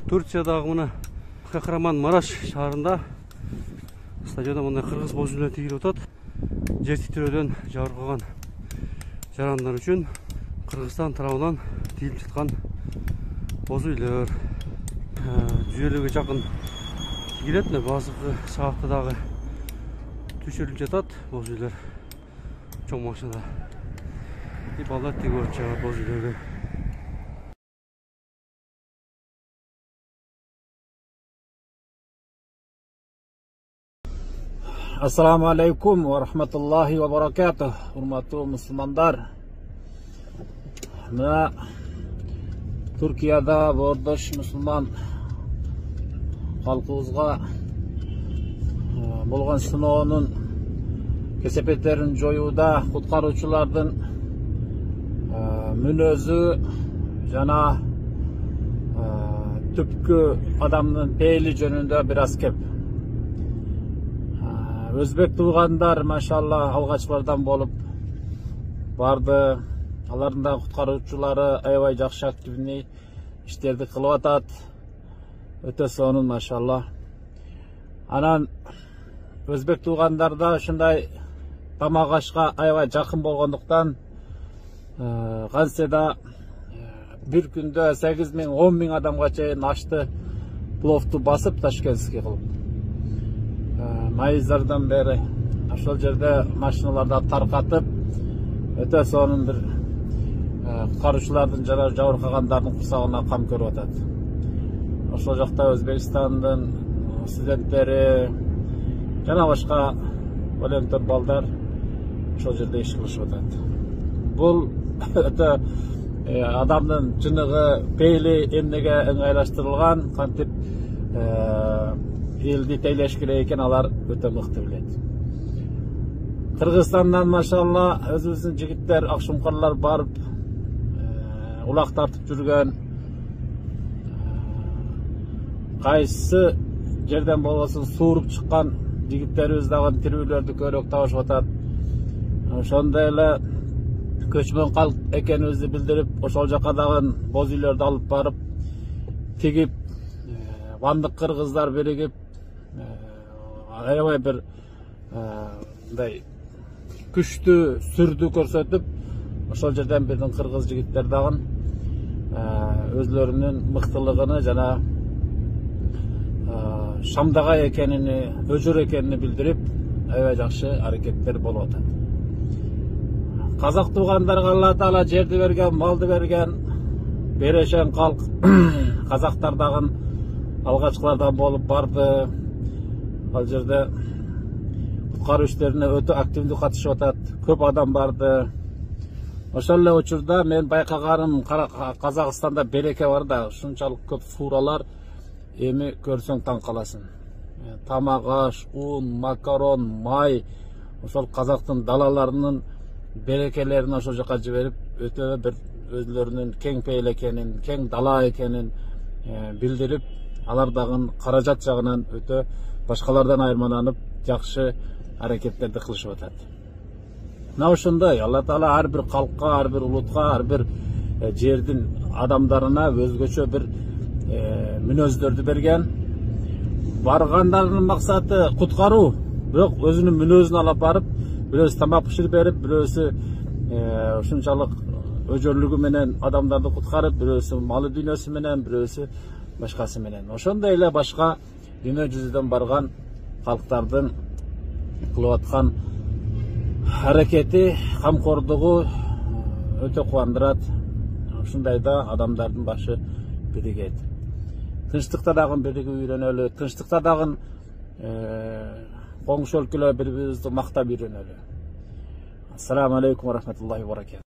Турциядагы мына Кахраман-Мараш шаарында стадионда мындай кыргыз боз үйлөр тигилип атат. Жер титирөөдөн жабыркаган жарандар үчүн Кыргызстан тарабынан тигилип жаткан боз үйлөр. 150ге жакын тигилет, базыркы саатта дагы түшүрүлүп жатат боз үйлөр. Чоң машинада. И балдар тигип жатат боз үйлөргө. Assalamu alaikum wa rahmatullahi wa barakatuh. Hurmatlı Müslümanlar. Mına Türkiye'de bordoş Müslüman halkımızga bolgan sınoğunun kesepetlerin joyuda kutkarıcılardan münözü jana tüpkü adamın peyli jönünde biraz kep. Özbek tuğanlar maşallah algaçlardan bolup bardı. Алардын да куткаруучулары аябай жакшы активный иштерди кылып атат. Өтө сонун машалла. Анан өзбек туугандарда ушундай тамак ашка аябай жакын болгондуктан кантсе да бир күндө 8 миң 10 миң адамга чейин ашты пловту басып ташкентский кылып. Майыздардан бери ошол жерде машиналарда таркатып өтө сонун бир куткаруучулардын жана жабыркагандардын курсагына кам көрүп атат. Ошол жакта Өзбекстандын студенттери жана башка волонтер балдар ошол жерде иш кылышып атат. Бул өтө адамдын жыныгы, пейли эмнеге ыңгайлаштырылган, кантип элди тейлеш керек экен, алар өтө мыкты билет. Кыргызстандан машалла өзүбүздүн жигиттер, акшумкарлар барып улак тартып жүргөн, кайсы жерден болбосун сууруп чыккан жигиттерибиз дагы тирүүлөрдү көрөк табышып атат. Ошондой эле көчмөн калк экенибизди билдирип, ошол жака дагы боз үйлөрдү алып барып тигип, бандык кыргыздар биригип, аябай бир мындай күчтүү сүрдү көрсөтүп, ошол жерден биздин кыргыз жигиттер дагы өзлөрүнүн мыктылыгын жана шамдагай экенини, өжөр экенини билдирип, аябай жакшы аракеттер болуп атат. Казак туугандарга Алла Таала жерди берген, малды берген, берешен калк. Казактар дагы алгачкылардан болуп барды. Ал жерде куткаруу иштерине өтө активдүү катышып атат. Көп адам барды. Ошол эле учурда мен байкаганым Казакстанда береке бар да, ушунчалык көп фуралар эми көрсөң таң каласың. Тамак аш, ун, макарон, май, ошол казактын далаларынын берекелерин ошол жака жиберип, өтө бир өзлөрүнүн кең пейил экенин, кең дала экенин билдирип, алар дагы каражат жагынан өтө башкалардан айырмаланып, жакшы аракеттерди кылышып атат. Мына ошондой Алла Таала ар бир калкка, ар бир улутка, ар бир жердин адамдарына өзгөчө бир мүнөздөрдү берген. Баргандардын максаты куткаруу, бирок өзүнүн мүнөзүн алып барып, бирөөсү тамак пиширип берип, бирөөсү ушунчалык өжөрлүгү менен адамдарды куткарып, бирөөсү малы дүйнөсү менен, бирөөсү башкасы менен. Ошондой эле башка дүйнө жүзүдөн барган калктардын кылып аткан аракети, камкордугу өтө кубандырат. Ушундайда адамдардын башы биригет. Тынчтыкта дагы биригип үйрөнөлү, тынчтыкта дагы коңшу өлкөлөр бири-бирибизди мактап үйрөнөлү. Ассаламу алейкум ва рахматуллахи ва баракатух.